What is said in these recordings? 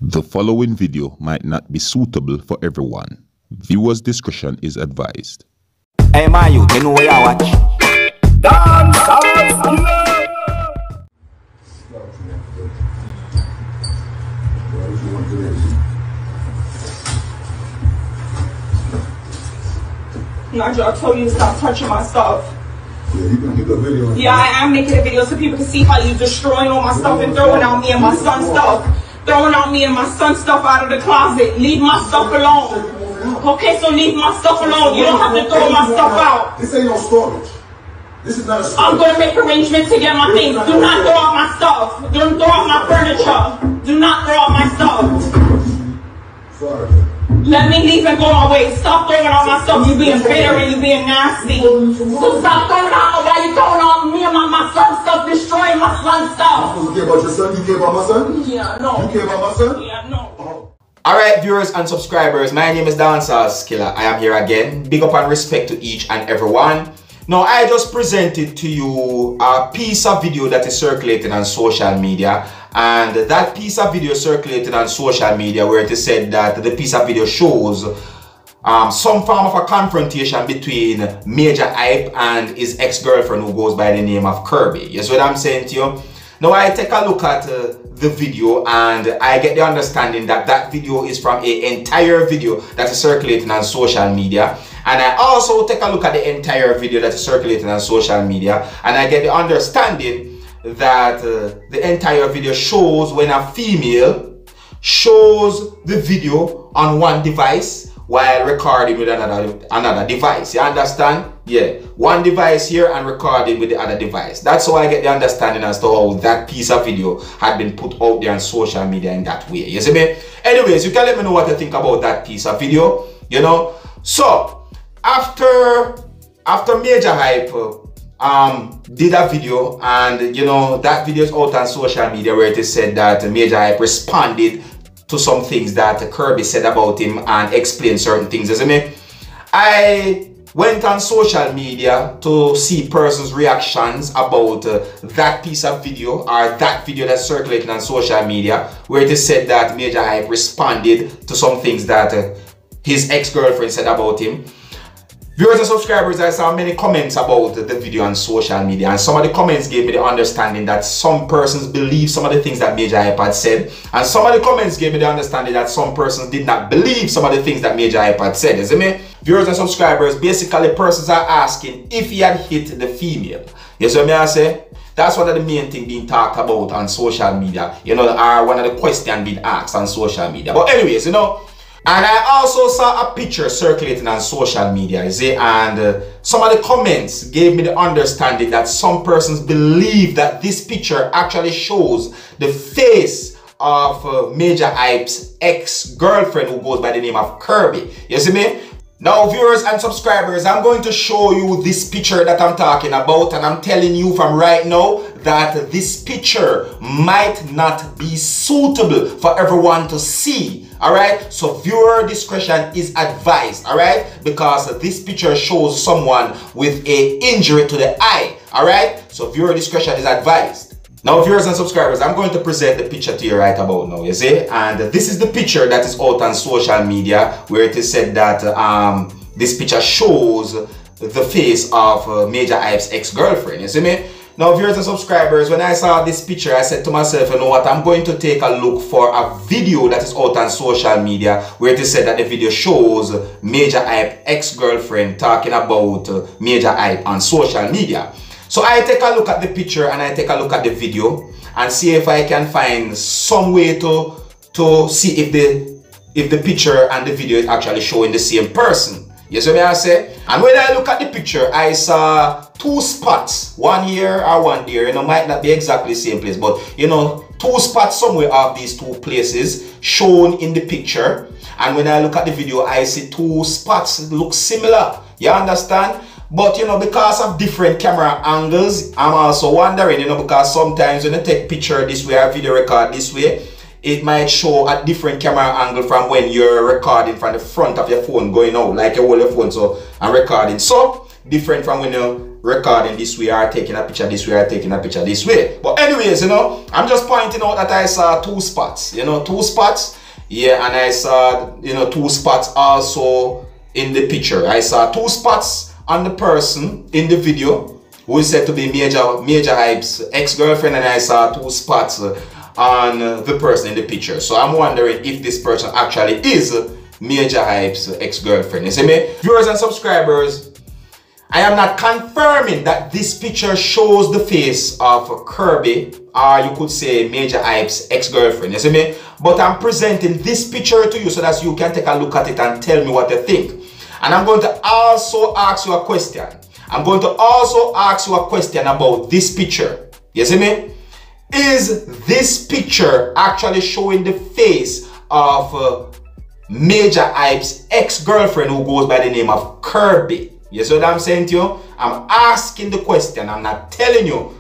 The following video might not be suitable for everyone. Viewers' discretion is advised. Hey man, you know what I watch? Nigel, I told you to stop touching my stuff. Yeah, you can make a video. Yeah, I am making a video so people can see how you destroying all my stuff and throwing out me and my son's stuff. Throwing out me and my son's stuff out of the closet. Leave my stuff alone. Okay, so leave my stuff alone. You don't have to throw my stuff out. This ain't no storage. This is not a storage. I'm going to make arrangements to get my things. Do not throw out my stuff. Don't throw out my furniture. Do not throw out my stuff. Sorry. Let me leave and go my way. Stop throwing out my stuff. You being bitter and you being nasty. So stop throwing out. Why you throwing out me and my son's stuff, destroying my son's stuff? You care about your son? You care about my son? Yeah, no. You care about my son? Yeah, no. Alright, viewers and subscribers, my name is Dancehall Skilla. I am here again. Big up and respect to each and everyone. Now, I just presented to you a piece of video that is circulating on social media. And that piece of video circulated on social media where it is said that the piece of video shows some form of a confrontation between Major Hype and his ex-girlfriend who goes by the name of Kirby. You see what I'm saying to you? Now I take a look at the video and I get the understanding that that video is from an entire video that is circulating on social media. And I also take a look at the entire video that is circulating on social media and I get the understanding that the entire video shows when a female shows the video on one device while recording with another device. You understand? Yeah, one device here and recording with the other device. That's how I get the understanding as to how that piece of video had been put out there on social media in that way. You see me? Anyways, you can let me know what you think about that piece of video, you know. So after Major Hype did a video, and you know that video is out on social media where it is said that Major Hype responded to some things that Kirby said about him and explained certain things. You see me? I went on social media to see persons' reactions about that piece of video or that video that's circulating on social media where it is said that Major Hype responded to some things that his ex-girlfriend said about him. Viewers and subscribers, I saw many comments about the video on social media, and some of the comments gave me the understanding that some persons believe some of the things that Major Hype had said, and some of the comments gave me the understanding that some persons did not believe some of the things that Major Hype had said. You see me? Viewers and subscribers, basically persons are asking if he had hit the female. You see what I say? That's one of the main things being talked about on social media, you know, or one of the questions being asked on social media. But anyways, you know, and I also saw a picture circulating on social media, you see, and some of the comments gave me the understanding that some persons believe that this picture actually shows the face of Major Hype's ex-girlfriend who goes by the name of Kirby. You see me? Now, viewers and subscribers, I'm going to show you this picture that I'm talking about, and I'm telling you from right now that this picture might not be suitable for everyone to see. Alright, so viewer discretion is advised, alright, because this picture shows someone with an injury to the eye, alright, so viewer discretion is advised. Now, viewers and subscribers, I'm going to present the picture to you right about now, you see, and this is the picture that is out on social media where it is said that this picture shows the face of Major Hype's ex-girlfriend, you see me? Now, viewers and subscribers, when I saw this picture, I said to myself, you know what, I'm going to take a look for a video that is out on social media where it is said that the video shows Major Hype ex-girlfriend talking about Major Hype on social media. So I take a look at the picture and I take a look at the video and see if I can find some way to see if the picture and the video is actually showing the same person. You see what I say? And when I look at the picture, I saw two spots, one here or one there. You know, might not be exactly the same place, but you know, two spots somewhere of these two places shown in the picture. And when I look at the video, I see two spots look similar. You understand? But you know, because of different camera angles, I'm also wondering, you know, because sometimes when you take picture this way or video record this way, it might show a different camera angle from when you're recording from the front of your phone going out, like you hold your phone so and recording. So different from when you recording this way or taking a picture this way or taking a picture this way. But anyways, you know, I'm just pointing out that I saw 2 spots, you know, 2 spots. Yeah, and I saw, you know, 2 spots also in the picture. I saw 2 spots on the person in the video who is said to be Major Hype's ex-girlfriend, and I saw 2 spots on the person in the picture. So I'm wondering if this person actually is Major Hype's ex-girlfriend. You see me? Viewers and subscribers, I am not confirming that this picture shows the face of Kirby, or you could say Major Hype's ex-girlfriend. You see me? But I'm presenting this picture to you so that you can take a look at it and tell me what you think. And I'm going to also ask you a question. I'm going to also ask you a question about this picture. You see me? Is this picture actually showing the face of Major Hype's ex-girlfriend who goes by the name of Kirby? You see what I'm saying to you? I'm asking the question. I'm not telling you.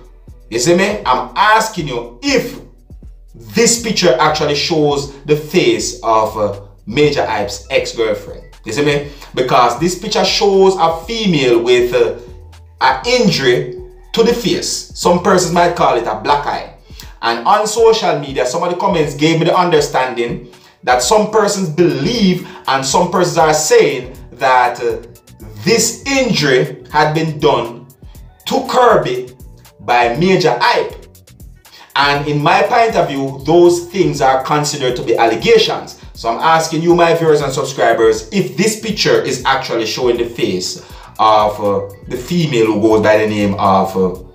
You see me? I'm asking you if this picture actually shows the face of Major Hype's ex-girlfriend. You see me? Because this picture shows a female with an injury to the face. Some persons might call it a black eye. And on social media, some of the comments gave me the understanding that some persons believe and some persons are saying that this injury had been done to Kirby by Major Hype. And in my point of view, those things are considered to be allegations. So I'm asking you, my viewers and subscribers, if this picture is actually showing the face of the female who goes by the name of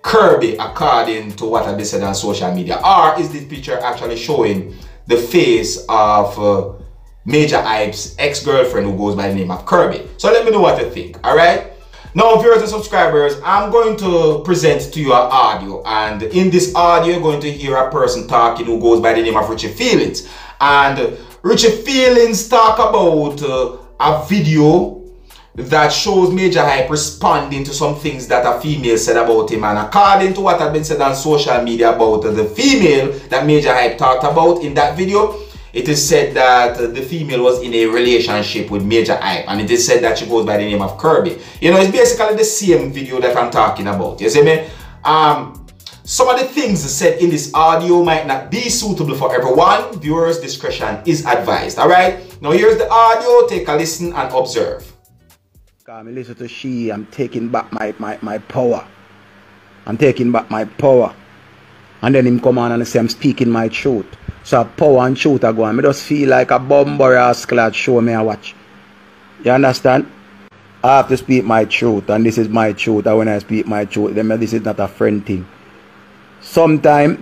Kirby, according to what has been said on social media, or is this picture actually showing the face of Major Hype's ex-girlfriend who goes by the name of Kirby? So let me know what you think, alright? Now, viewers and subscribers, I'm going to present to you an audio, and in this audio, you're going to hear a person talking who goes by the name of Richie Feelings. And Richie Feelings talk about a video that shows Major Hype responding to some things that a female said about him. And according to what had been said on social media about the female that Major Hype talked about in that video, it is said that the female was in a relationship with Major Hype, and it is said that she goes by the name of Kirby. You know, it's basically the same video that I'm talking about. You see me? Some of the things said in this audio might not be suitable for everyone. Viewers' discretion is advised. Alright? Now here's the audio. Take a listen and observe. Come listen to she. I'm taking back my power. I'm taking back my power. And then him come on and say I'm speaking my truth. So power and truth are going. I just feel like a bomber rascal show me a watch. You understand? I have to speak my truth, and this is my truth. And when I speak my truth, then this is not a friend thing. Sometimes,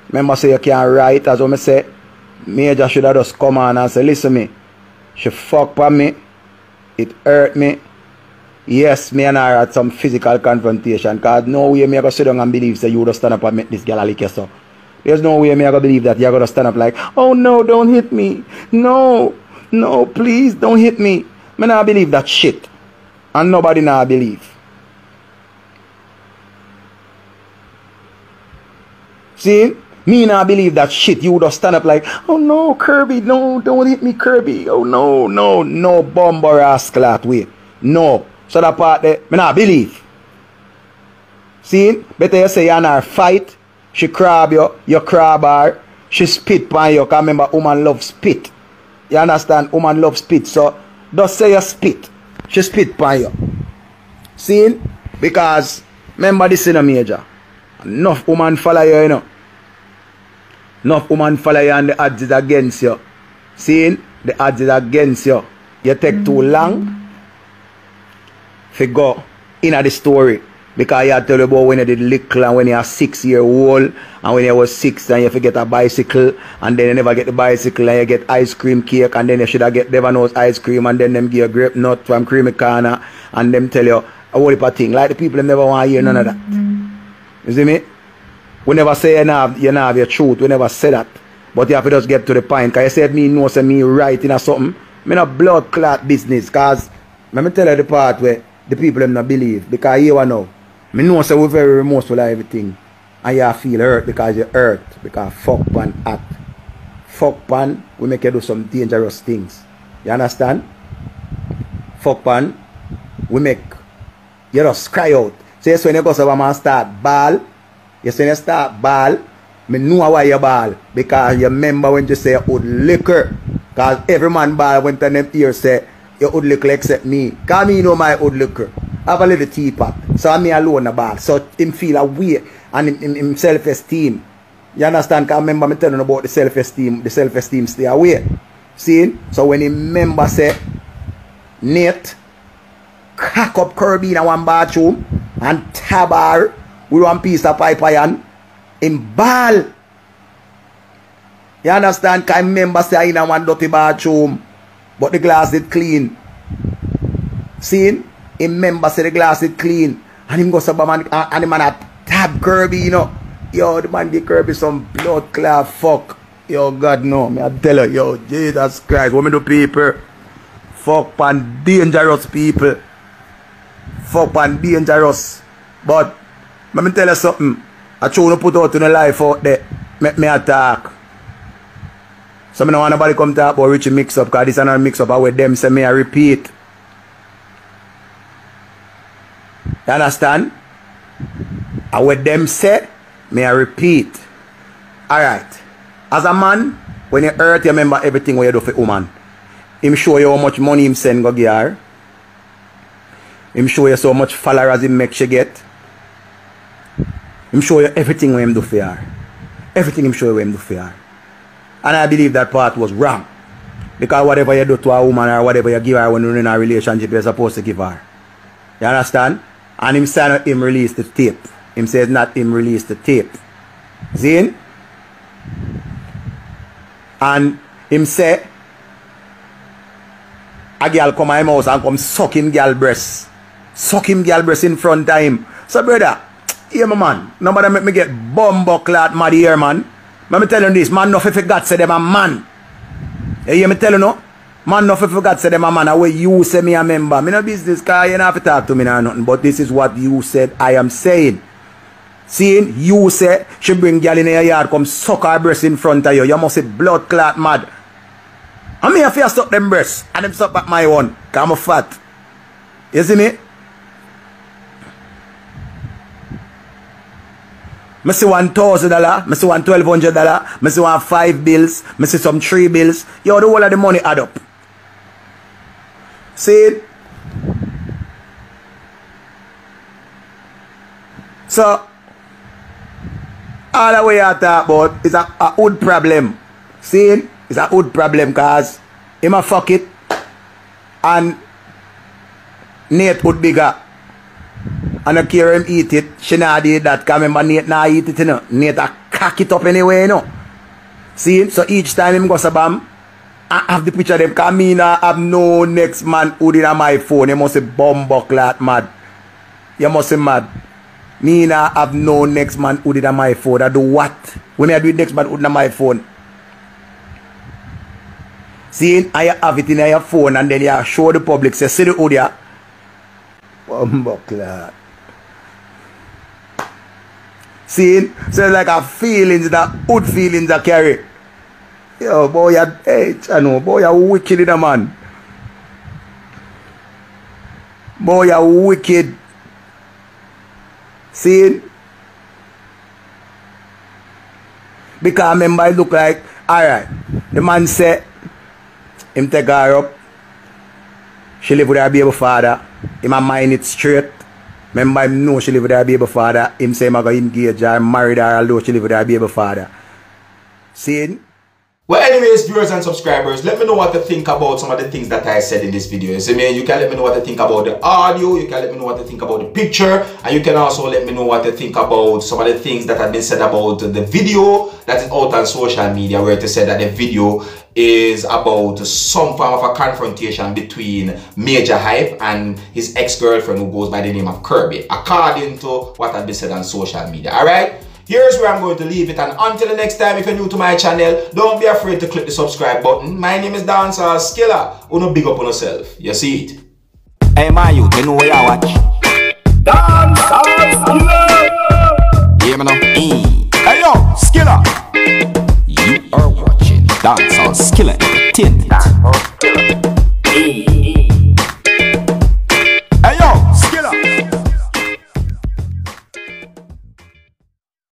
remember say you can't write, as I say, Major should have just come on and say, listen me, she fuck on me, it hurt me. Yes, me and her had some physical confrontation, because no way me I go sit down and believe say you would stand up and make this girl a lick yourself. There's no way me I go believe that you're going to stand up like, oh no, don't hit me. No, no, please don't hit me. Me not believe that shit. And nobody now believe. See? Me now believe that shit. You would have stand up like, oh no, Kirby, no, don't hit me, Kirby. Oh no, no, no, bomber rascal that way. No. So that part there, me not believe. See? Better you say you're in a fight. She crab you crab her. She spit on you, because remember, woman love spit. You understand? Woman love spit. So, just say you spit. She spit on you. See? Because, remember this in a Major. Enough woman follow you, you know. Enough woman follow you and the odds is against you. See? The odds is against you. You take too long to go into the story. Because you tell you about when you did little and when you are 6-year-old and when you was 6 and you forget a bicycle and then you never get the bicycle and you get ice cream cake and then you should have get Devano's ice cream and then them give you a grape nut from Creamy Corner and them tell you a whole heap of thing. Like the people them never want to hear none of that. You see me? We never say you have your truth. We never say that. But you have to just get to the point. Because you said me know say me right in a something. Me not blood clot business. Because let me tell you the part where the people them not believe. Because you know. I know say we're very remorseful of everything. And you feel hurt because you're hurt. Because fuck pan act. Fuck pan, we make you do some dangerous things. You understand? Fuck pan, we make You just cry out. So yes, when you go somewhere and start ball, yes, when you start ball, me know why you ball. Because you remember when you say you would liquor. Because every man ball when them ear say you would liquor except me. Because me know my would liquor. I have a little teapot. So I'm me alone the ball. So him feel a way and him self-esteem. You understand? Because I remember me telling about the self-esteem stay away. See? So when he remember say Nate crack up Kirby in one bathroom and tabar with one piece of pipe iron in ball. You understand? Because I remember say in one dirty bathroom but the glass is clean. See? He remember say the glass is clean and him go some man and the man a tab Kirby, you know. Yo, the man give Kirby some blood clot fuck. Yo, God no, me I tell her, yo, Jesus Christ, what me do people? Fuck pan dangerous people. Fuck pan dangerous. But let me tell you something. I try to put out in the life out there. Make me attack. So I don't want nobody come talk about Richie mix up, because this is another mix up with them say me I repeat. You understand? And what them say, me I repeat. Alright. As a man, when you hurt, you remember everything what you do for a woman. Him show you how much money him send go give her. Him show you so much followers him make she get. Him show you everything what him do for her. Everything him show you what him do for her. And I believe that part was wrong. Because whatever you do to a woman or whatever you give her when you're in a relationship, you're supposed to give her. You understand? And him say him release the tape. Him says not him release the tape. See? And him say a girl come at him house and come suck him girl breast. Suck him girl breast in front of him. So brother, here my man, nobody make me get bumbo clot mad here man. Let me tell you this, man no fi forgot say them a man. You hear me tell you no? Man no fi forgot say them a man. And what you say me a member. Me no business cause you don't have to talk to me or nothing. But this is what you said I am saying. Seeing you say she bring girl in your yard come suck her breast in front of you. You must say blood clot mad. And me have to suck them breasts and them suck back my one. Cause I'm a fat. You see me? I see $1,000, I see $1,200, I see 5 bills, I see some 3 bills. Yo, the whole of the money add up. See it? So, all the way I talk about is a wood problem. See it? It's a wood problem because him a fuck it and Nate would bigger. And I care him eat it. She not did that. Because remember Nate not eat it, you know. Nate a cock it up anyway, you know. See? So each time him go sabam, I have the picture of them. Because me not have no next man who did on my phone. You must say bumbleclot mad. You must say mad. Me not have no next man who did on my phone. I do what? When I do next man who did on my phone. See? I have it in your phone and then you show the public. Say, see the audio. Bumbleclot. See? So it's like a feelings that good feelings I carry. Yo, boy, hey, I know, boy, you're wicked in a man. Boy, you're wicked. See? Because remember, I look like, alright, the man said, him take her up. She live with her baby father. Him a mind it straight. Remember him know she live with her baby father. Him say him a go engage her, married her although she live with her baby father. See? Well, anyways, viewers and subscribers, let me know what to think about some of the things that I said in this video. You see me? You can let me know what to think about the audio, you can let me know what to think about the picture, and you can also let me know what to think about some of the things that have been said about the video that is out on social media, where it is said that the video is about some form of a confrontation between Major Hype and his ex-girlfriend who goes by the name of Kirby, according to what has been said on social media. Alright? Here's where I'm going to leave it, and until the next time, if you're new to my channel, don't be afraid to click the subscribe button. My name is Dancehall Skilla. Uno big up on yourself. You see it? Hey my youth, you know where I watch? Dancehall Skilla. Yeah, man. Hey yo, Skilla. You are watching Dancehall Skilla Entertainment.